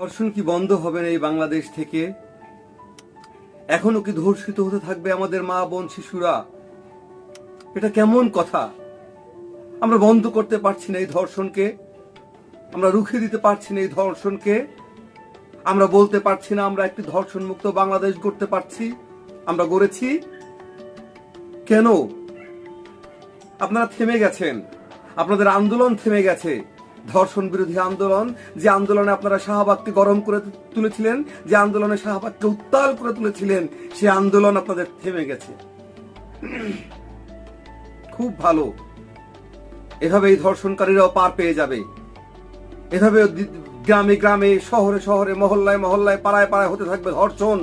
ধর্ষণ কি বন্ধ হবে না এই বাংলাদেশ থেকে? এখনো কি ধর্ষিত হতে থাকবে আমাদের মা বোন শিশুরা? এটা কেমন কথা? আমরা বন্ধ করতে পারছি না এই ধর্ষণকে, আমরা রুখে দিতে পারছি না এই ধর্ষণকে, আমরা বলতে পারছি না আমরা একটি ধর্ষণ মুক্ত বাংলাদেশ গড়তে পারছি, আমরা গড়েছি কেন? আপনারা থেমে গেছেন, আপনাদের আন্দোলন থেমে গেছে। ধর্ষণ বিরোধী আন্দোলন, যে আন্দোলনে আপনারা শাহবাগকে গরম করে তুলেছিলেন, যে আন্দোলনে শাহবাগকে উত্তাল করে তুলেছিলেন, সে আন্দোলন আপনাদের থেমে গেছে। খুব ভালো, এভাবে এই ধর্ষণকারীরাও পার পেয়ে যাবে। এভাবে গ্রামে গ্রামে, শহরে শহরে, মহল্লায় মহল্লায়, পাড়ায় পাড়ায় হতে থাকবে ধর্ষণ,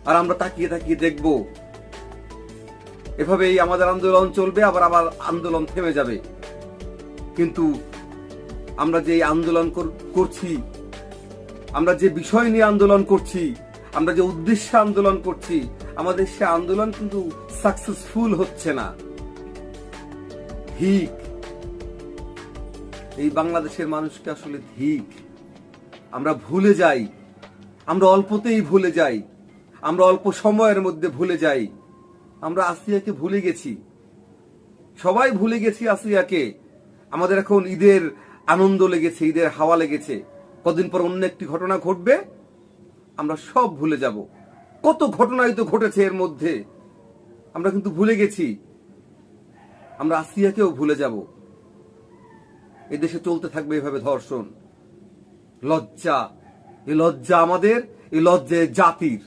আর আমরা তাকিয়ে তাকিয়ে দেখব। এভাবেই আমাদের আন্দোলন চলবে, আবার আবার আন্দোলন থেমে যাবে। কিন্তু আমরা যে আন্দোলন করছি, আমরা যে বিষয় নিয়ে আন্দোলন করছি, আমরা যে উদ্দেশ্যে আন্দোলন করছি, আমাদের সে আন্দোলন কিন্তু সাকসেসফুল হচ্ছে না। ধিক এই বাংলাদেশের মানুষকে, আসলে ধিক। আমরা ভুলে যাই, আমরা অল্পতেই ভুলে যাই, আমরা অল্প সময়ের মধ্যে ভুলে যাই। আমরা আসিয়াকে ভুলে গেছি, সবাই ভুলে গেছি আসিয়াকে। আমাদের এখন ঈদের আনন্দ লেগেছে, ঈদের হাওয়া লেগেছে। কদিন পর অন্য একটি ঘটনা ঘটবে, আমরা সব ভুলে যাব। কত ঘটনাই তো ঘটেছে এর মধ্যে, আমরা কিন্তু ভুলে গেছি। আমরা আসিয়াকেও ভুলে যাব। এদেশে চলতে থাকবে এভাবে ধর্ষণ। লজ্জা, এই লজ্জা আমাদের, এই লজ্জা জাতির।